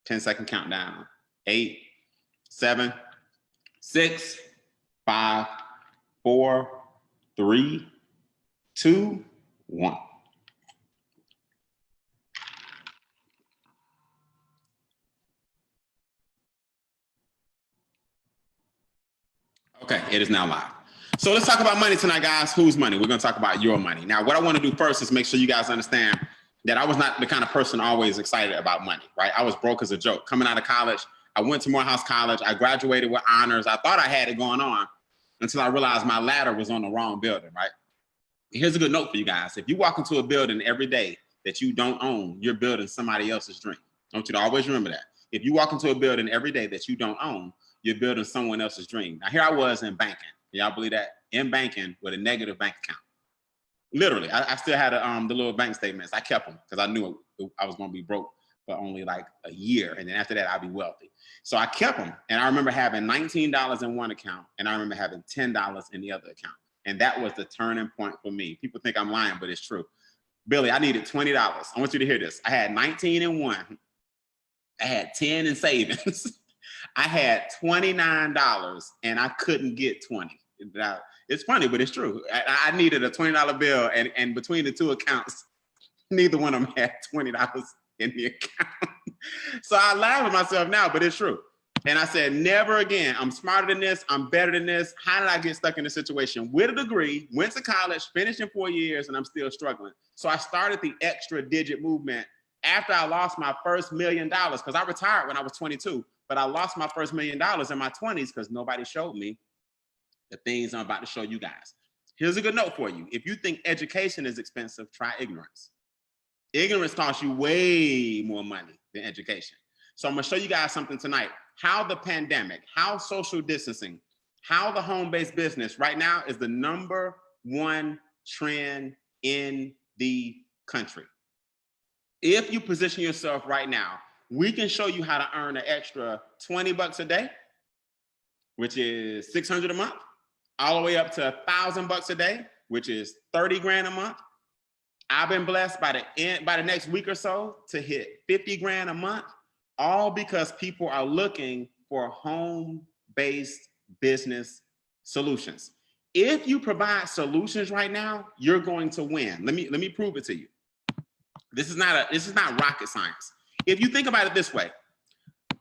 10-second countdown. 8, 7, 6, 5, 4, 3, 2, 1. Okay, it is now live. So let's talk about money tonight, guys. Whose money? We're going to talk about your money. Now, what I want to do first is make sure you guys understand that I was not the kind of person always excited about money, right? I was broke as a joke. Coming out of college, I went to Morehouse College. I graduated with honors. I thought I had it going on until I realized my ladder was on the wrong building, right? Here's a good note for you guys. If you walk into a building every day that you don't own, you're building somebody else's dream. I want you to always remember that. If you walk into a building every day that you don't own, you're building someone else's dream. Now, here I was in banking. Y'all believe that? In banking with a negative bank account. Literally, I still had the little bank statements. I kept them because I knew I was going to be broke for only like a year. And then after that, I'd be wealthy. So I kept them. And I remember having $19 in one account. And I remember having $10 in the other account. And that was the turning point for me. People think I'm lying, but it's true. Billy, I needed $20. I want you to hear this. I had 19 in one. I had 10 in savings. I had $29 and I couldn't get 20. Now, it's funny, but it's true. I needed a $20 bill, and between the two accounts, neither one of them had $20 in the account. So I laugh at myself now, but it's true. And I said, never again. I'm smarter than this. I'm better than this. How did I get stuck in this situation? With a degree, went to college, finished in 4 years, and I'm still struggling. So I started the extra digit movement after I lost my first $1 million, because I retired when I was 22, but I lost my first $1 million in my 20s because nobody showed me the things I'm about to show you guys. Here's a good note for you. If you think education is expensive, try ignorance. Ignorance costs you way more money than education. So I'm gonna show you guys something tonight. How the pandemic, how social distancing, how the home-based business right now is the #1 trend in the country. If you position yourself right now, we can show you how to earn an extra $20 a day, which is $600 a month, all the way up to $1,000 a day, which is 30 grand a month. I've been blessed by the next week or so to hit 50 grand a month, all because people are looking for home-based business solutions. If you provide solutions right now, you're going to win. Let me prove it to you. This is not rocket science. If you think about it this way,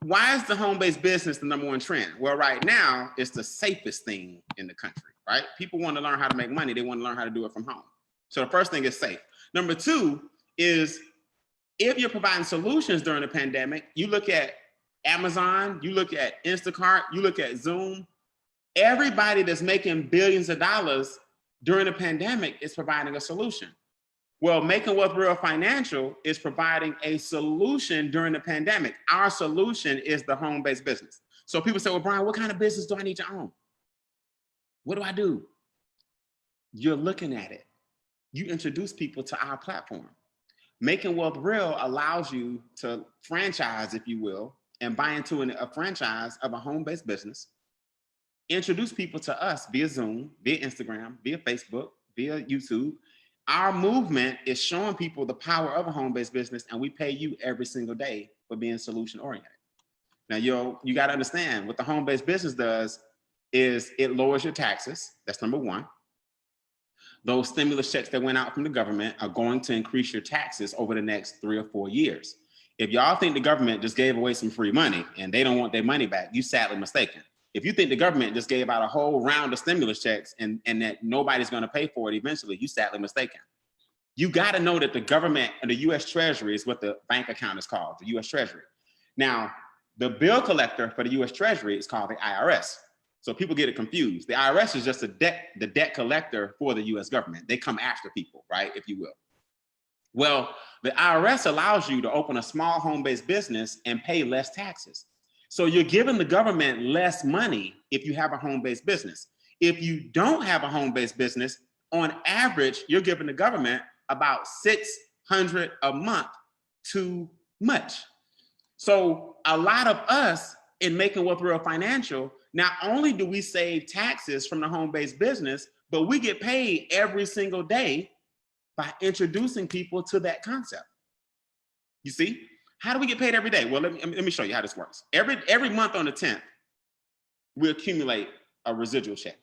why is the home-based business the #1 trend? Well, right now, it's the safest thing in the country, right? People want to learn how to make money. They want to learn how to do it from home. So the first thing is safe. Number 2 is, if you're providing solutions during the pandemic, you look at Amazon, you look at Instacart, you look at Zoom, everybody that's making billions of dollars during the pandemic is providing a solution. Well, Making Wealth Real Financial is providing a solution during the pandemic. Our solution is the home-based business. So people say, well, Brian, what kind of business do I need to own? What do I do? You're looking at it. You introduce people to our platform. Making Wealth Real allows you to franchise, if you will, and buy into a franchise of a home-based business, introduce people to us via Zoom, via Instagram, via Facebook, via YouTube. Our movement is showing people the power of a home-based business, and we pay you every single day for being solution-oriented. Now, you got to understand what the home-based business does is it lowers your taxes. That's #1. Those stimulus checks that went out from the government are going to increase your taxes over the next 3 or 4 years. If y'all think the government just gave away some free money and they don't want their money back, you sadly mistaken. If you think the government just gave out a whole round of stimulus checks and that nobody's going to pay for it eventually, you sadly mistaken. You got to know that the government and the U.S. Treasury is what the bank account is called, the U.S. Treasury. Now, the bill collector for the U.S. Treasury is called the IRS. So people get it confused. The IRS is just the debt collector for the U.S. government. They come after people, right, if you will. Well, the IRS allows you to open a small home-based business and pay less taxes. So you're giving the government less money if you have a home-based business. If you don't have a home-based business, on average, you're giving the government about $600 a month too much. So a lot of us in Making Wealth Real Financial, not only do we save taxes from the home-based business, but we get paid every single day by introducing people to that concept. You see? How do we get paid every day? Well, let me show you how this works. Every month on the 10th, we accumulate a residual check,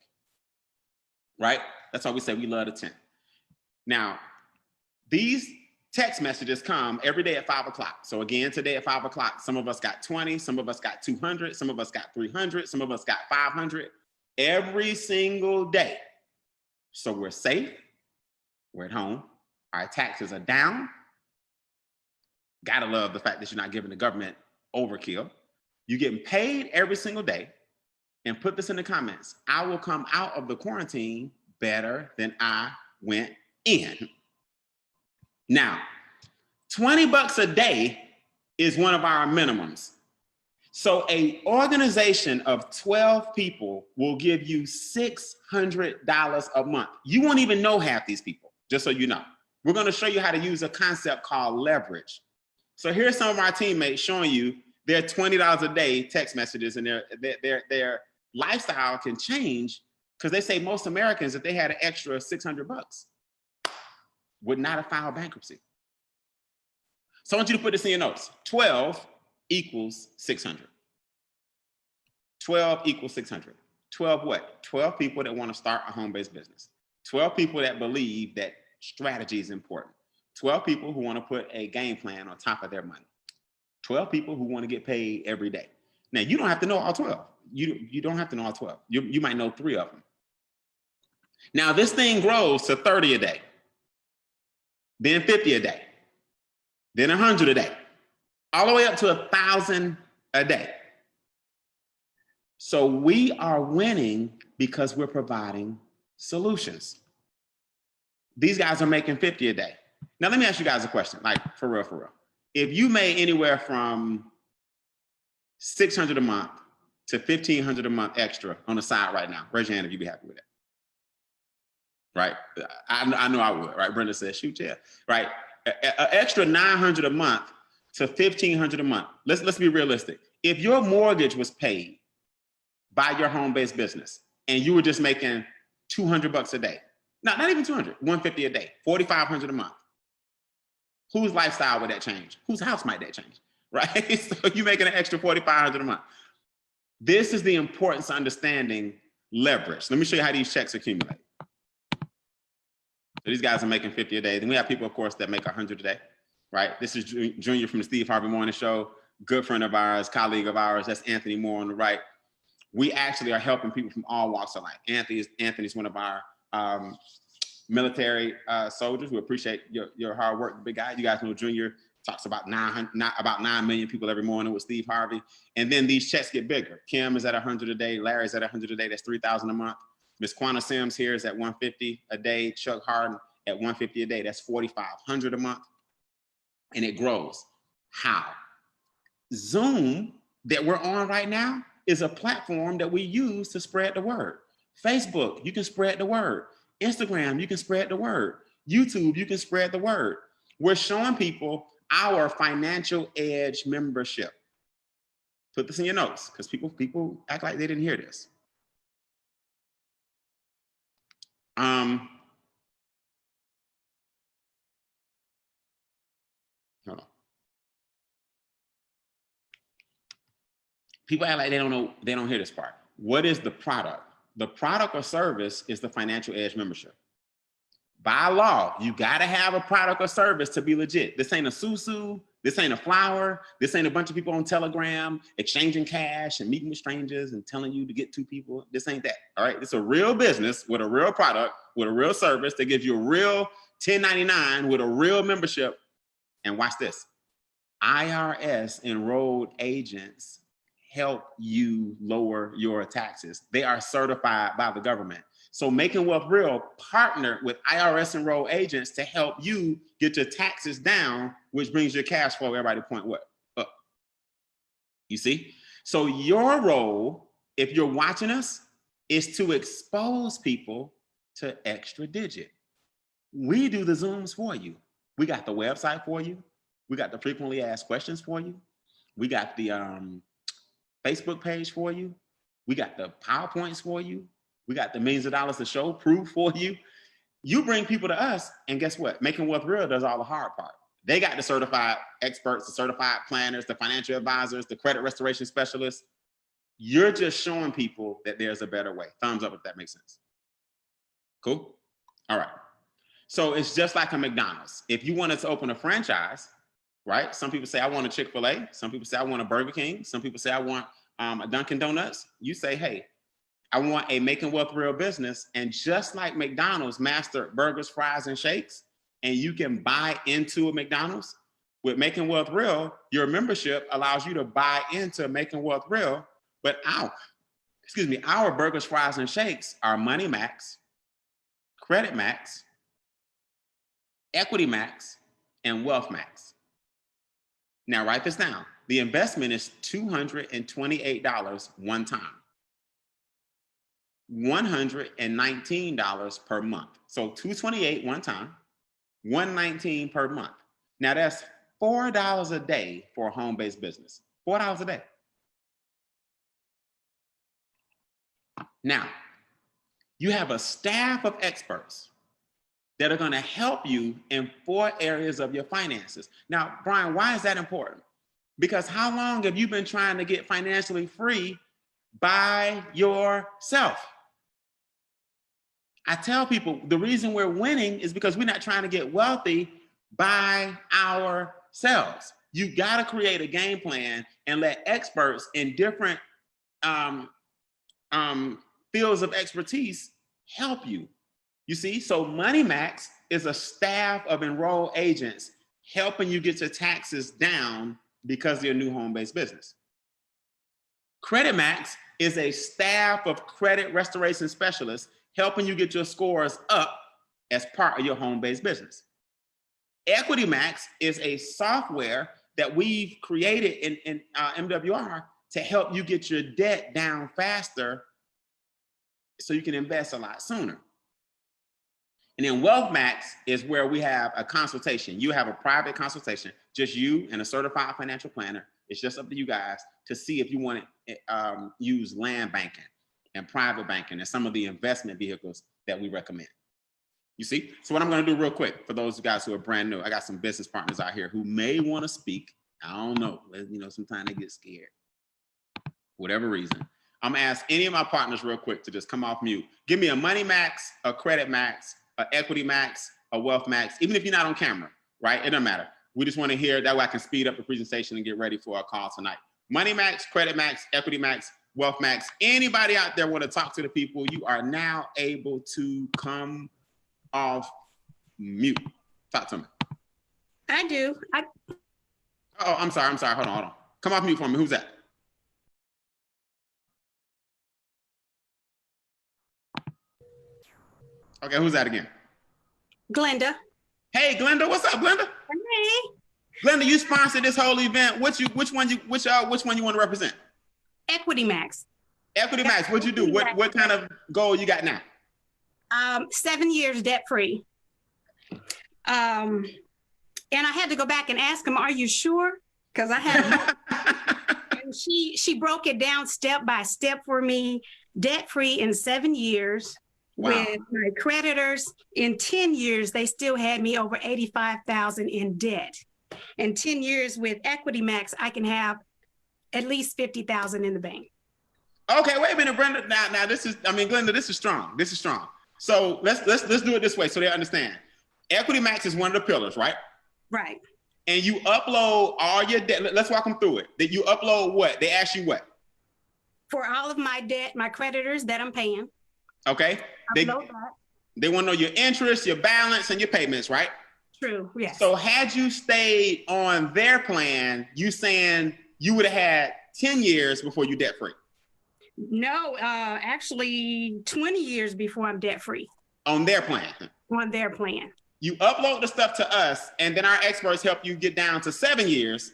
right? That's why we say we love the 10th. Now, these text messages come every day at 5 o'clock. So again, today at 5 o'clock, some of us got 20, some of us got 200, some of us got 300, some of us got 500 every single day. So we're safe, we're at home, our taxes are down. Gotta love the fact that you're not giving the government overkill. You're getting paid every single day. And put this in the comments. I will come out of the quarantine better than I went in. Now, 20 bucks a day is one of our minimums. So an organization of 12 people will give you $600 a month. You won't even know half these people, just so you know. We're gonna show you how to use a concept called leverage. So here's some of our teammates showing you their $20 a day text messages, and their lifestyle can change because they say most Americans, if they had an extra 600 bucks, would not have filed bankruptcy. So I want you to put this in your notes. 12 equals 600. 12 equals 600. 12 what? 12 people that want to start a home-based business. 12 people that believe that strategy is important. 12 people who want to put a game plan on top of their money. 12 people who want to get paid every day. Now, you don't have to know all 12. You don't have to know all 12. You might know 3 of them. Now, this thing grows to 30 a day, then 50 a day, then 100 a day, all the way up to 1,000 a day. So we are winning because we're providing solutions. These guys are making 50 a day. Now, let me ask you guys a question, like for real. If you made anywhere from $600 a month to $1,500 a month extra on the side right now, raise your hand if you'd be happy with it. Right? I know I would, right? Brenda says, shoot, yeah. Right? An extra $900 a month to $1,500 a month. Let's be realistic. If your mortgage was paid by your home-based business and you were just making 200 bucks a day, not even 200, 150 a day, 4,500 a month, whose lifestyle would that change? Whose house might that change? Right? So you're making an extra 4,500 a month. This is the importance of understanding leverage. Let me show you how these checks accumulate. So these guys are making 50 a day. Then we have people, of course, that make 100 a day, right? This is Junior from the Steve Harvey Morning Show, good friend of ours, colleague of ours. That's Anthony Moore on the right. We actually are helping people from all walks of life. Anthony's one of our military soldiers. We appreciate your hard work, big guy. You guys know Junior talks about 9 million people every morning with Steve Harvey. And then these checks get bigger. Kim is at 100 a day. Larry's at 100 a day. That's 3,000 a month. Miss Quanah Sims here is at 150 a day. Chuck Harden at 150 a day. That's 4,500 a month. And it grows. How? Zoom that we're on right now is a platform that we use to spread the word. Facebook, you can spread the word. Instagram, you can spread the word. YouTube, you can spread the word. We're showing people our financial edge membership. Put this in your notes because people act like they didn't hear this. Hold on. People act like they don't know, they don't hear this part. What is the product? The product or service is the financial edge membership. By law, you gotta have a product or service to be legit. This ain't a susu, this ain't a flower, this ain't a bunch of people on Telegram exchanging cash and meeting with strangers and telling you to get 2 people. This ain't that, all right? It's a real business with a real product, with a real service that gives you a real 1099 with a real membership. And watch this, IRS enrolled agents help you lower your taxes. They are certified by the government. So Making Wealth Real partnered with IRS enrolled agents to help you get your taxes down, which brings your cash flow, everybody point what? Up. You see? So your role, if you're watching us, is to expose people to extra digit. We do the Zooms for you. We got the website for you. We got the frequently asked questions for you. We got the Facebook page for you. We got the PowerPoints for you. We got the millions of dollars to show proof for you. You bring people to us, and guess what? Making Wealth Real does all the hard part. They got the certified experts, the certified planners, the financial advisors, the credit restoration specialists. You're just showing people that there's a better way. Thumbs up if that makes sense. Cool? All right. So it's just like a McDonald's. If you wanted to open a franchise, right? Some people say, I want a Chick-fil-A. Some people say, I want a Burger King. Some people say, I want a Dunkin' Donuts. You say, hey, I want a Making Wealth Real business. And just like McDonald's mastered burgers, fries, and shakes, and you can buy into a McDonald's, with Making Wealth Real, your membership allows you to buy into Making Wealth Real. But our burgers, fries, and shakes are Money Max, Credit Max, Equity Max, and Wealth Max. Now write this down. The investment is $228 one time. $119 per month. So $228 one time, $119 per month. Now that's $4 a day for a home-based business. $4 a day. Now, you have a staff of experts that are going to help you in 4 areas of your finances. Now, Brian, why is that important? Because how long have you been trying to get financially free by yourself? I tell people the reason we're winning is because we're not trying to get wealthy by ourselves. You got to create a game plan and let experts in different fields of expertise help you. You see, so Money Max is a staff of enrolled agents helping you get your taxes down because of your new home-based business. Credit Max is a staff of credit restoration specialists helping you get your scores up as part of your home-based business. Equity Max is a software that we've created in MWR to help you get your debt down faster so you can invest a lot sooner. And then Wealth Max is where we have a consultation. You have a private consultation, just you and a certified financial planner. It's just up to you guys to see if you want to use land banking and private banking and some of the investment vehicles that we recommend. You see? So what I'm going to do real quick for those guys who are brand new, I got some business partners out here who may want to speak. I don't know. You know, sometimes they get scared. Whatever reason. I'm going to ask any of my partners real quick to just come off mute. Give me a Money Max, a Credit Max, a Equity Max, a Wealth Max, even if you're not on camera, right? It doesn't matter. We just want to hear, that way I can speed up the presentation and get ready for our call tonight. Money Max, Credit Max, Equity Max, Wealth Max. Anybody out there want to talk to the people, you are now able to come off mute. Talk to me. I do. Oh, I'm sorry. Hold on. Come off mute for me. Who's that? Okay, who's that again? Glenda. Hey, Glenda, what's up, Glenda? Hey. Glenda, you sponsored this whole event. Which one you want to represent? Equity Max. Equity Max. What'd you do? What kind of goal you got now? 7 years debt free. And I had to go back and ask him, "Are you sure?" Because I had. And she broke it down step by step for me. Debt free in 7 years. Wow. With my creditors, in 10 years, they still had me over $85,000 in debt. In 10 years with Equity Max, I can have at least $50,000 in the bank. Okay, wait a minute, Brenda. Now Glenda, this is strong. This is strong. So let's do it this way so they understand. Equity Max is one of the pillars, right? Right. And you upload all your debt. Let's walk them through it. That you upload what? They ask you what? For all of my debt, my creditors that I'm paying. Okay. They want to know your interest, your balance, and your payments, right? True, yes. So had you stayed on their plan, you saying you would have had 10 years before you debt free? No, actually 20 years before I'm debt free. On their plan? On their plan. You upload the stuff to us, and then our experts help you get down to 7 years.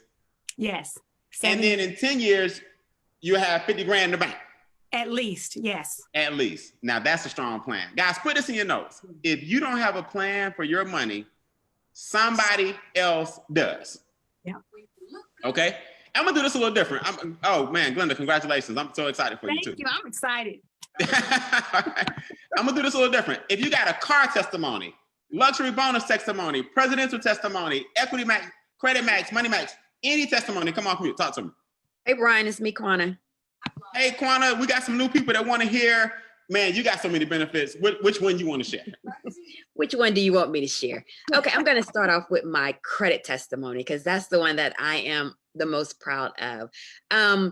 Yes. And then in 10 years, you have 50 grand in the bank. At least, yes. At least. Now that's a strong plan. Guys, put this in your notes. If you don't have a plan for your money, somebody else does. Yeah. Okay? I'm gonna do this a little different. Oh man, Glenda, congratulations. I'm so excited for you too. Thank you, I'm excited. I'm gonna do this a little different. If you got a car testimony, luxury bonus testimony, presidential testimony, equity max, credit max, money max, any testimony. Come off mute. Talk to me. Hey, Brian, it's me, Quana. Hey, Quana, we got some new people that want to hear. Man, you got so many benefits. Which one you want to share? Which one do you want me to share? Okay, I'm going to start off with my credit testimony because that's the one that I am the most proud of. I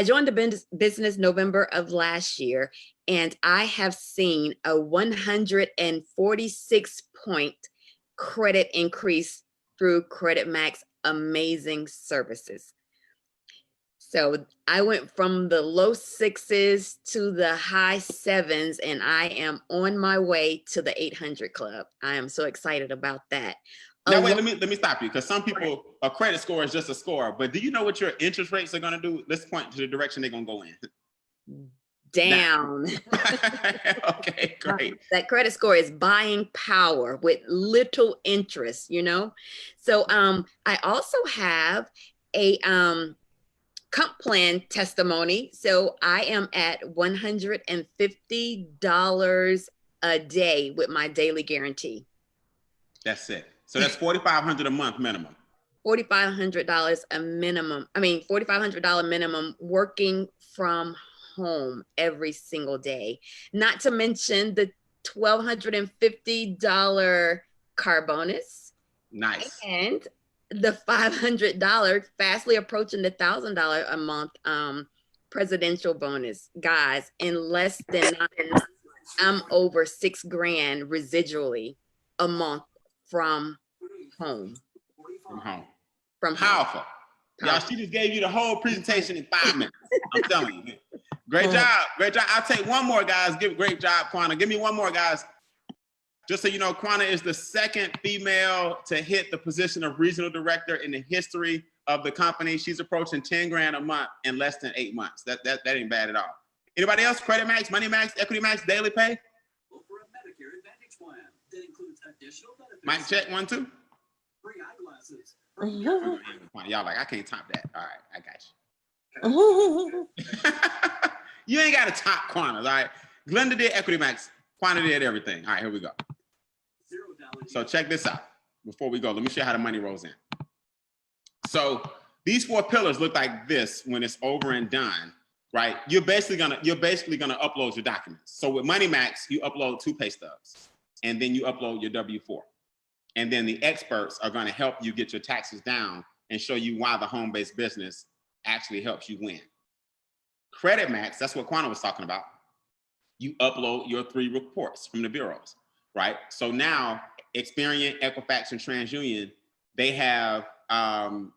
joined the business November of last year, and I have seen a 146 point credit increase through Credit Max amazing services. So I went from the low 6s to the high 7s, and I am on my way to the 800 club. I am so excited about that. Now wait, let me stop you, because some people, a credit score is just a score, but do you know what your interest rates are gonna do? Let's point to the direction they're gonna go in. Down. Okay, great. That credit score is buying power with little interest, you know? So I also have a comp plan testimony. So I am at $150 a day with my daily guarantee. That's it. So that's $4,500 a month minimum. $4,500 a minimum. I mean, $4,500 minimum working from home every single day. Not to mention the $1,250 car bonus. Nice. And the $500, fastly approaching the $1,000 a month presidential bonus. Guys, in less than 9 months, I'm over $6,000 residually a month from home. From home. From Powerful. Y'all, she just gave you the whole presentation in 5 minutes. I'm telling you. Great job. Great job. I'll take one more, guys. Great job, Quana. Give me one more, guys. Just so you know, Quana is the second female to hit the position of regional director in the history of the company. She's approaching $10,000 a month in less than 8 months. That ain't bad at all. Anybody else? Credit max, money max, equity max, daily pay? For a Medicare Advantage plan that includes additional benefits. Mic check, 1, 2. Free eyeglasses. Y'all like, I can't top that. All right, I got home. you. You ain't got to top Quana, all right? Glenda did equity max. Quana did everything. All right, here we go. So check this out. Before we go, let me show you how the money rolls in. So these 4 pillars look like this when it's over and done, right? You're basically gonna upload your documents. So with Money Max, you upload 2 pay stubs, and then you upload your W-4. And then the experts are gonna help you get your taxes down and show you why the home-based business actually helps you win. Credit Max, that's what Quana was talking about. You upload your 3 reports from the bureaus, right? So now Experian, Equifax, and TransUnion, they have our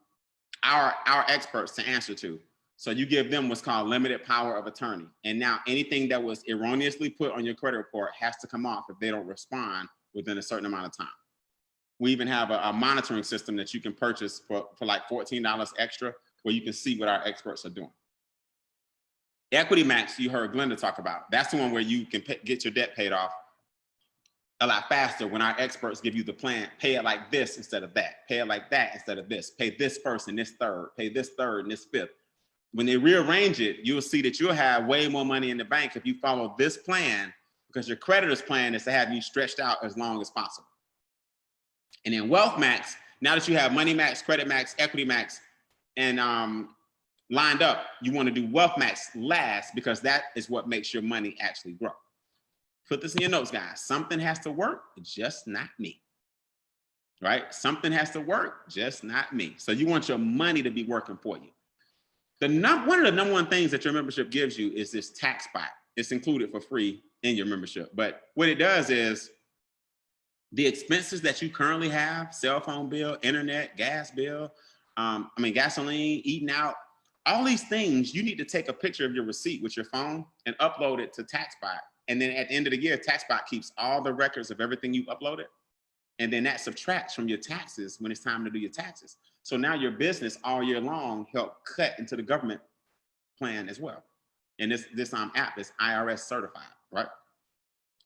experts to answer to. So you give them what's called limited power of attorney. And now anything that was erroneously put on your credit report has to come off if they don't respond within a certain amount of time. We even have a monitoring system that you can purchase for like $14 extra, where you can see what our experts are doing. Equity Max, you heard Glenda talk about. That's the one where you can get your debt paid off a lot faster when our experts give you the plan. Pay it like this instead of that. Pay it like that instead of this. Pay this first and this third. Pay this third and this fifth. When they rearrange it, you'll see that you'll have way more money in the bank if you follow this plan, because your creditor's plan is to have you stretched out as long as possible. And then Wealth Max, now that you have Money Max, Credit Max, Equity Max, and lined up, you want to do Wealth Max last, because that is what makes your money actually grow. Put this in your notes, guys. Something has to work, just not me. Right? Something has to work, just not me. So you want your money to be working for you. One of the number 1 things that your membership gives you is this tax spot. It's included for free in your membership. But what it does is the expenses that you currently have, cell phone bill, internet, gas bill, gasoline, eating out, all these things, you need to take a picture of your receipt with your phone and upload it to TaxBot. And then at the end of the year, TaxBot keeps all the records of everything you've uploaded. And then that subtracts from your taxes when it's time to do your taxes. So now your business all year long help cut into the government plan as well. And this app is IRS certified, right?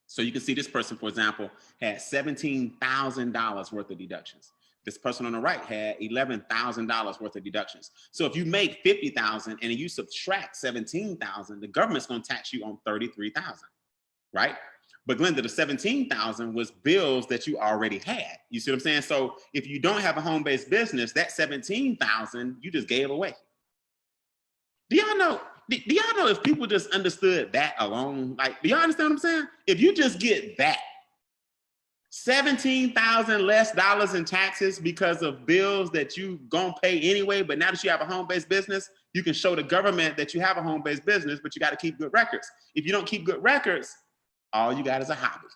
So you can see this person, for example, had $17,000 worth of deductions. This person on the right had $11,000 worth of deductions. So if you make $50,000 and you subtract $17,000, the government's gonna tax you on $33,000, right? But Glenda, the 17,000 was bills that you already had. You see what I'm saying? So if you don't have a home-based business, that 17,000 you just gave away. Do y'all know if people just understood that alone? Like, do y'all understand what I'm saying? If you just get that, 17,000 less dollars in taxes because of bills that you gonna pay anyway, but now that you have a home-based business, you can show the government that you have a home-based business, but you got to keep good records. If you don't keep good records, all you got is a hobby.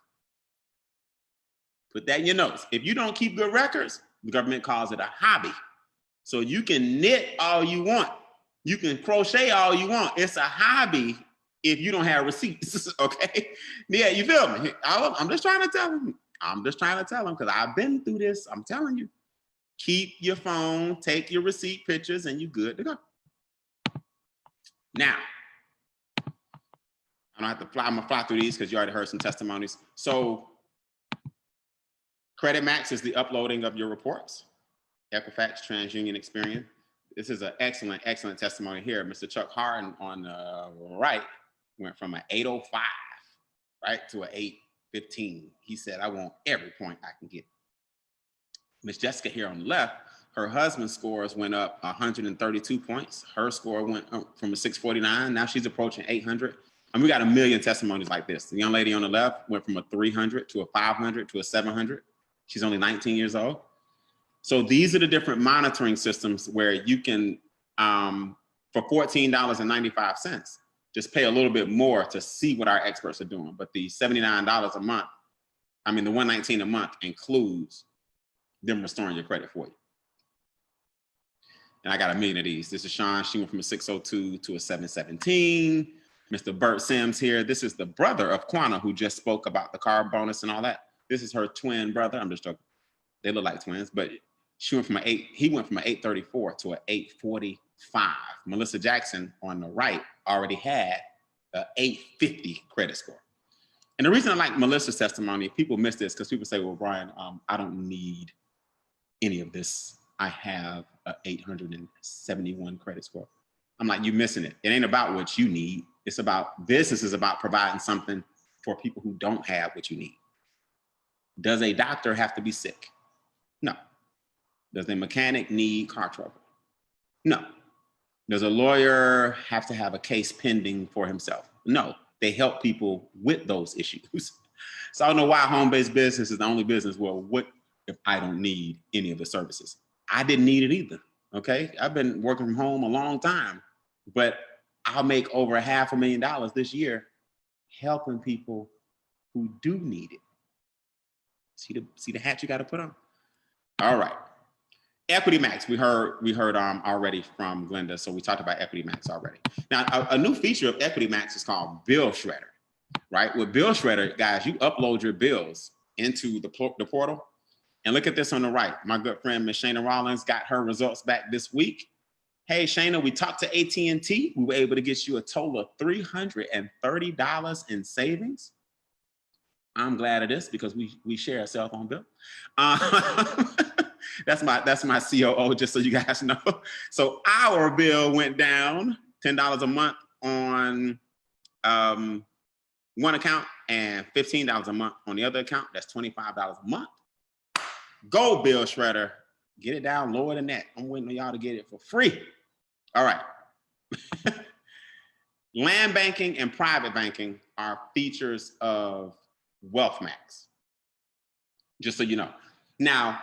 Put that in your notes. If you don't keep good records, the government calls it a hobby. So you can knit all you want. You can crochet all you want. It's a hobby if you don't have receipts, okay? Yeah, you feel me? I'm just trying to tell them. Because I've been through this. I'm telling you. Keep your phone, take your receipt pictures, and you're good to go. Now, I don't have to fly. I'm gonna fly through these because you already heard some testimonies. So, Credit Max is the uploading of your reports. Equifax, TransUnion, Experian. This is an excellent, excellent testimony here. Mr. Chuck Harden on the right went from an 805, right, to an 815. He said, I want every point I can get. Miss Jessica here on the left, her husband's scores went up 132 points. Her score went up from a 649. Now she's approaching 800. And we got a million testimonies like this. The young lady on the left went from a 300 to a 500 to a 700. She's only 19 years old. So these are the different monitoring systems where you can, for $14.95, just pay a little bit more to see what our experts are doing. But the $79 a month, the $119 a month includes them restoring your credit for you. And I got a million of these. This is Sean. She went from a 602 to a 717. Mr. Bert Sims here. This is the brother of Quana who just spoke about the car bonus and all that. This is her twin brother. I'm just joking. They look like twins, but he went from an 834 to an 845. Melissa Jackson on the right already had an 850 credit score. And the reason I like Melissa's testimony, people miss this because people say, well, Brian, I don't need any of this. I have an 871 credit score. I'm like, you're missing it. It ain't about what you need. It's about, business is about providing something for people who don't have what you need. Does a doctor have to be sick? No. Does a mechanic need car trouble? No. Does a lawyer have to have a case pending for himself? No. They help people with those issues. So I don't know why home-based business is the only business. Well, what if I don't need any of the services? I didn't need it either, okay? I've been working from home a long time, but I'll make over $500,000 this year helping people who do need it. See the hat you got to put on? All right. Equity Max, we heard already from Glenda, so we talked about Equity Max already. Now, a new feature of Equity Max is called Bill Shredder, right? With Bill Shredder, guys, you upload your bills into the portal, and look at this on the right. My good friend, Ms. Shana Rollins, got her results back this week. Hey, Shana, we talked to AT&T. We were able to get you a total of $330 in savings. I'm glad of this because we share a cell phone bill. That's my COO, just so you guys know. So our bill went down $10 a month on one account and $15 a month on the other account. That's $25 a month. Go Bill Shredder. Get it down lower than that. I'm waiting on y'all to get it for free. All right. Land banking and private banking are features of Wealth Max, just so you know. Now,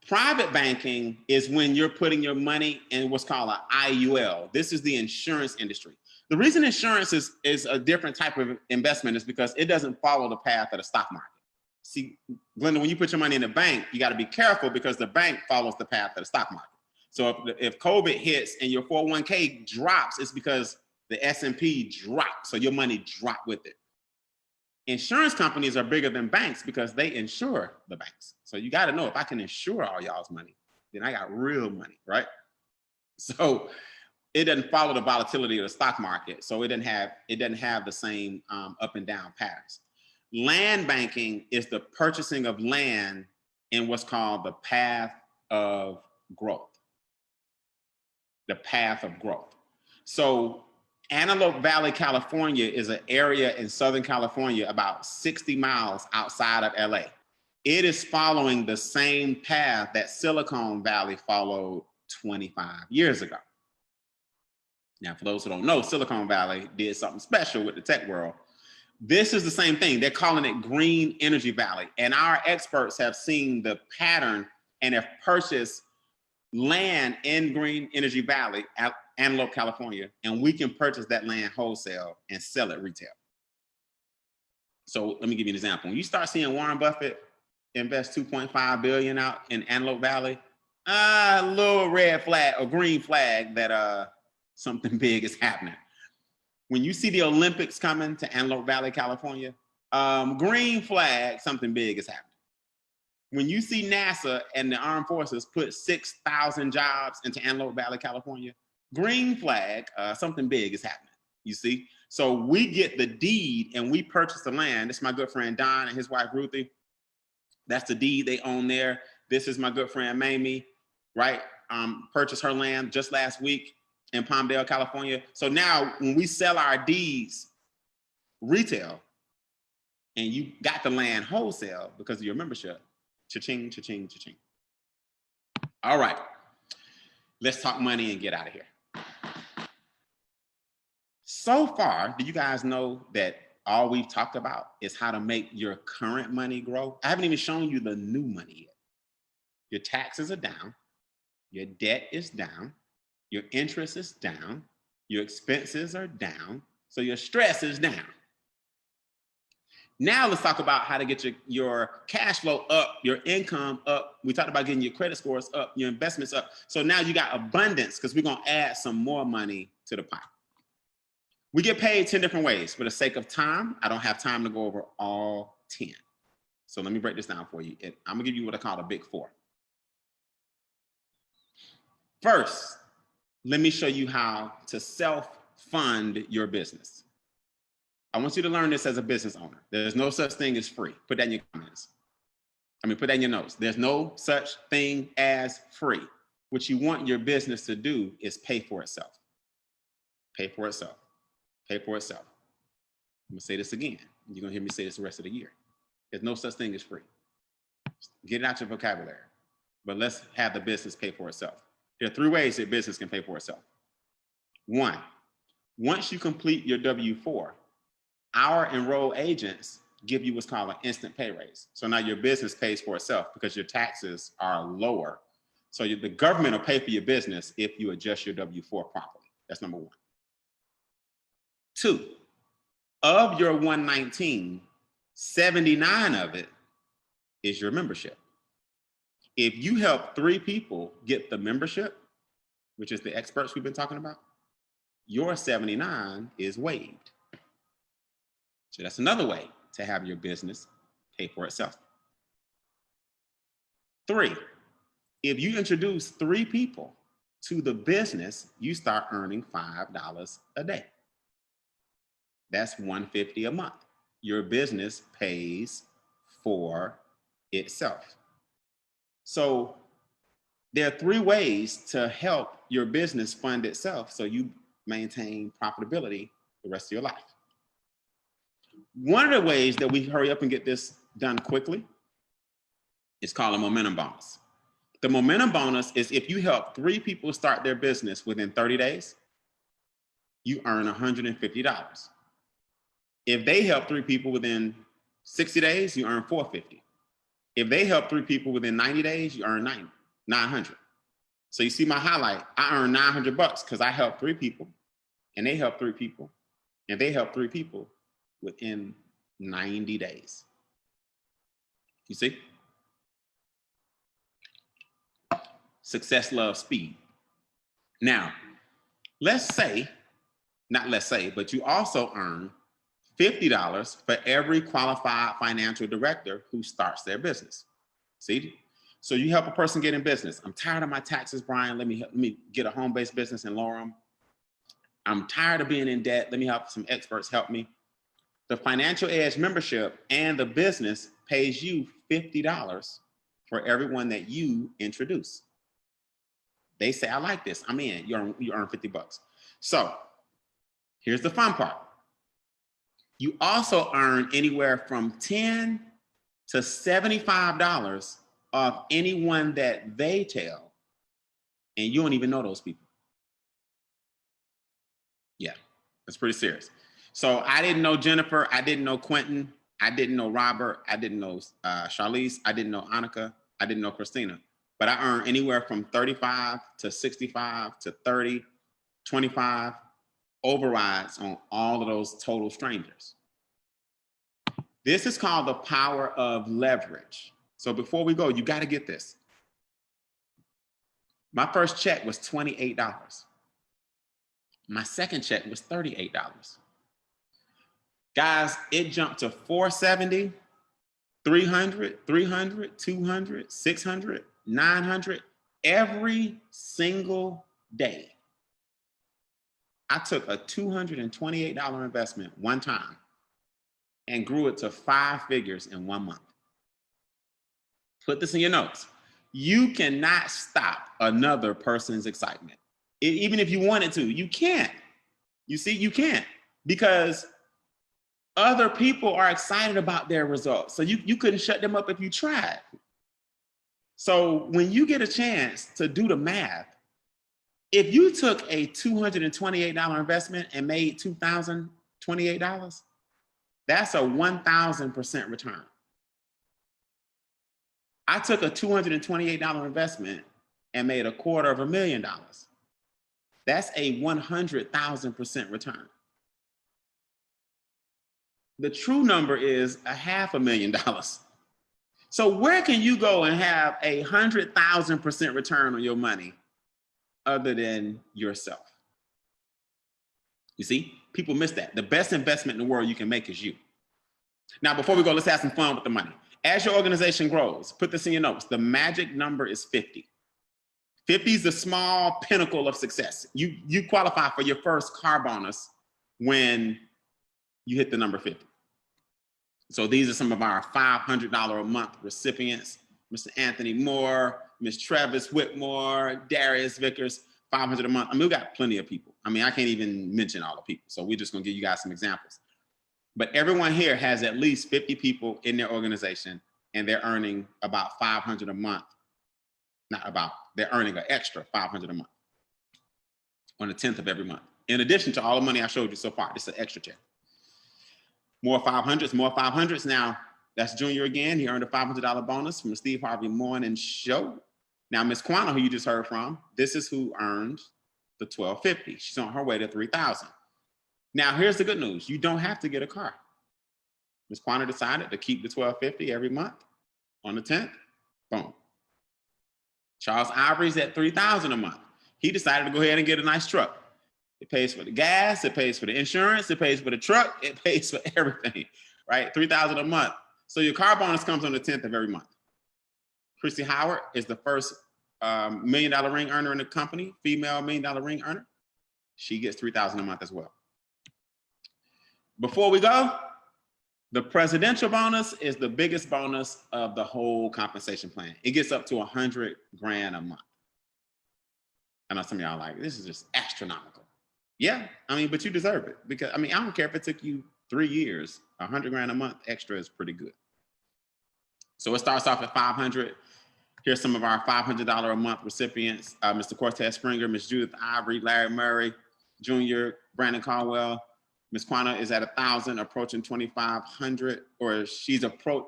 private banking is when you're putting your money in what's called an IUL. This is the insurance industry. The reason insurance is a different type of investment is because it doesn't follow the path of the stock market. See, Glenda, when you put your money in the bank, you got to be careful because the bank follows the path of the stock market. So if COVID hits and your 401k drops, it's because the S&P dropped, so your money dropped with it. Insurance companies are bigger than banks because they insure the banks. So you got to know, if I can insure all y'all's money, then I got real money, right? So it doesn't follow the volatility of the stock market. So it doesn't have the same up and down patterns. Land banking is the purchasing of land in what's called the path of growth. The path of growth. So Antelope Valley, California is an area in Southern California about 60 miles outside of LA. It is following the same path that Silicon Valley followed 25 years ago. Now, for those who don't know, Silicon Valley did something special with the tech world. This is the same thing. They're calling it Green Energy Valley. And our experts have seen the pattern and have purchased land in Green Energy Valley, Antelope, California, and we can purchase that land wholesale and sell it retail. So let me give you an example. When you start seeing Warren Buffett invest $2.5 billion out in Antelope Valley, a little red flag or green flag that something big is happening. When you see the Olympics coming to Antelope Valley, California, green flag, something big is happening. When you see NASA and the armed forces put 6,000 jobs into Antelope Valley, California, green flag, something big is happening, you see? So we get the deed and we purchase the land. This is my good friend Don and his wife Ruthie. That's the deed they own there. This is my good friend Mamie, right? Purchased her land just last week in Palmdale, California. So now when we sell our deeds retail and you got the land wholesale because of your membership, cha-ching, cha-ching, cha-ching. All right, let's talk money and get out of here. So far, do you guys know that all we've talked about is how to make your current money grow? I haven't even shown you the new money yet. Your taxes are down, your debt is down, your interest is down, your expenses are down, so your stress is down. Now let's talk about how to get your cash flow up, your income up. We talked about getting your credit scores up, your investments up. So now you got abundance because we're gonna add some more money to the pot. We get paid 10 different ways. For the sake of time, I don't have time to go over all 10. So let me break this down for you. I'm gonna give you what I call the big four. First, let me show you how to self-fund your business. I want you to learn this as a business owner. There's no such thing as free. Put that in your comments. Put that in your notes. There's no such thing as free. What you want your business to do is pay for itself. Pay for itself. Pay for itself. I'm gonna say this again. You're gonna hear me say this the rest of the year. There's no such thing as free. Get it out your vocabulary. But let's have the business pay for itself. There are 3 ways that business can pay for itself. 1, once you complete your W-4, our enrolled agents give you what's called an instant pay raise. So now your business pays for itself because your taxes are lower. So the government will pay for your business if you adjust your W-4 properly. That's number 1. 2, of your 119, 79 of it is your membership. If you help 3 people get the membership, which is the experts we've been talking about, your 79 is waived. So that's another way to have your business pay for itself. 3, if you introduce 3 people to the business, you start earning $5 a day. That's $150 a month. Your business pays for itself. So there are 3 ways to help your business fund itself so you maintain profitability the rest of your life. One of the ways that we hurry up and get this done quickly is called a momentum bonus. The momentum bonus is if you help 3 people start their business within 30 days, you earn $150. If they help 3 people within 60 days, you earn $450. If they help 3 people within 90 days, you earn $900. So you see my highlight, I earn $900 because I helped 3 people and they helped 3 people and they helped 3 people within 90 days. You see? Success loves speed. Now, but you also earn $50 for every qualified financial director who starts their business. See? So you help a person get in business. I'm tired of my taxes, Brian. Let me get a home-based business and lower them. I'm tired of being in debt. Let me have some experts help me. The Financial Edge membership and the business pays you $50 for everyone that you introduce. They say, I like this. I'm in. You earn $50. So Here's the fun part. You also earn anywhere from $10 to $75 off anyone that they tell, and you don't even know those people. Yeah, that's pretty serious. So I didn't know Jennifer. I didn't know Quentin. I didn't know Robert. I didn't know Charlize. I didn't know Annika. I didn't know Christina. But I earned anywhere from 35 to 65 to 30, 25 overrides on all of those total strangers. This is called the power of leverage. So before we go, you got to get this. My first check was $28. My second check was $38. Guys, it jumped to $470, $300, $300, $200, $600, $900 every single day. I took a $228 investment one time and grew it to 5 figures in 1 month. Put this in your notes. You cannot stop another person's excitement. Even if you wanted to, you can't. You see, you can't, because other people are excited about their results. So you couldn't shut them up if you tried. So when you get a chance to do the math, if you took a $228 investment and made $2,028, that's a 1,000% return. I took a $228 investment and made $250,000. That's a 100,000% return. The true number is $500,000. So where can you go and have 100,000% return on your money other than yourself? You see, people miss that. The best investment in the world you can make is you. Now, before we go, let's have some fun with the money. As your organization grows, put this in your notes. The magic number is 50. 50 is the small pinnacle of success. You qualify for your first car bonus when you hit the number 50. So these are some of our $500 a month recipients. Mr. Anthony Moore, Ms. Travis Whitmore, Darius Vickers, $500 a month. I mean, we got plenty of people. I mean, I can't even mention all the people. So we're just gonna give you guys some examples. But everyone here has at least 50 people in their organization, and they're earning about $500 a month. Not about, they're earning an extra $500 a month on the 10th of every month. In addition to all the money I showed you so far, this is an extra check. More 500s, more 500s. Now, that's Junior again. He earned a $500 bonus from the Steve Harvey Morning Show. Now, Miss Quanah, who you just heard from, this is who earned the $1,250. She's on her way to $3,000. Now, here's the good news. You don't have to get a car. Miss Quanah decided to keep the $1,250 every month on the 10th. Boom. Charles Ivory's at $3,000 a month. He decided to go ahead and get a nice truck. It pays for the gas, it pays for the insurance, it pays for the truck, it pays for everything, right? $3,000 a month. So your car bonus comes on the 10th of every month. Christy Howard is the first $1 million ring earner in the company, female $1 million ring earner. She gets $3,000 a month as well. Before we go, the presidential bonus is the biggest bonus of the whole compensation plan. It gets up to $100,000 a month. I know some of y'all are like, this is just astronomical. Yeah, I mean, but you deserve it, because I mean, I don't care if it took you 3 years, $100,000 a month extra is pretty good. So it starts off at $500. Here's some of our $500 a month recipients: Mr. Cortez Springer, Ms. Judith Ivory, Larry Murray Jr., Brandon Caldwell. Ms. Quanah is at 1,000, approaching 2,500, or she's at 1,000,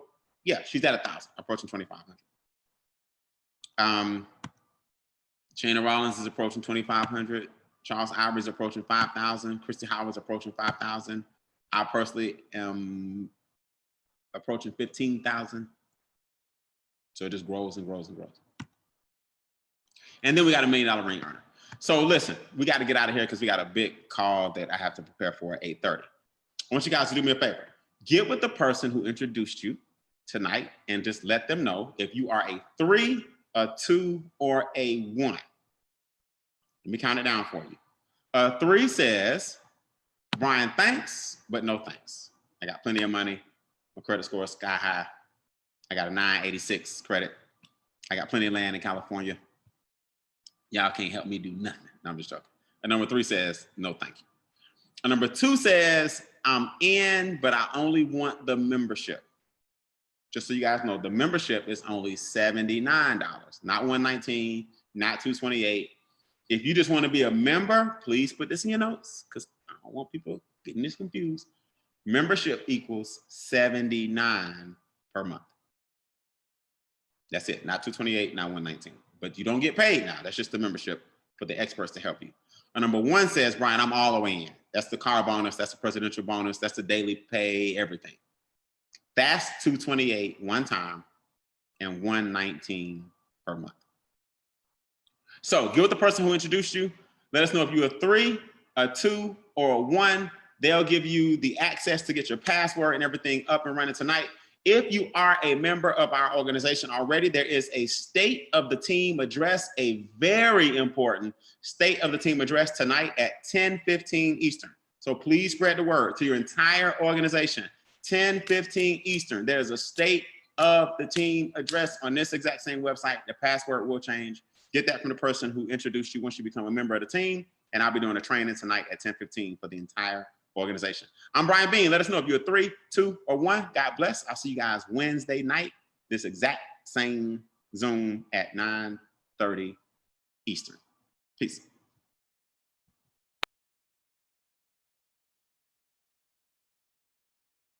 approaching 2,500. Shana Rollins is approaching 2,500. Charles Ivory is approaching 5,000. Christy Howard's approaching 5,000. I personally am approaching 15,000. So it just grows and grows and grows. And then we got a $1 million ring earner. So listen, we got to get out of here because we got a big call that I have to prepare for at 8:30. I want you guys to do me a favor. Get with the person who introduced you tonight and just let them know if you are a 3, a 2, or a 1. Let me count it down for you. 3 says, Brian, thanks, but no thanks. I got plenty of money. My credit score is sky high. I got a 986 credit. I got plenty of land in California. Y'all can't help me do nothing. No, I'm just joking. And number 3 says, no, thank you. Number 2 says, I'm in, but I only want the membership. Just so you guys know, the membership is only $79, not $119, not $228. If you just want to be a member, please put this in your notes because I don't want people getting this confused. Membership equals $79 per month. That's it, not $228, not $119. But you don't get paid now. That's just the membership for the experts to help you. Number 1 says, Brian, I'm all the way in. That's the car bonus, that's the presidential bonus, that's the daily pay, everything. That's $228 one time and $119 per month. So get with the person who introduced you. Let us know if you're a 3, a 2, or a 1. They'll give you the access to get your password and everything up and running tonight. If you are a member of our organization already, there is a state of the team address, a very important state of the team address tonight at 10:15 Eastern. So please spread the word to your entire organization. 10:15 Eastern, there's a state of the team address on this exact same website. The password will change. Get that from the person who introduced you once you become a member of the team. And I'll be doing a training tonight at 10:15 for the entire organization. I'm Brian Bean. Let us know if you're a 3, 2, or 1. God bless. I'll see you guys Wednesday night, this exact same Zoom at 9:30 Eastern. Peace.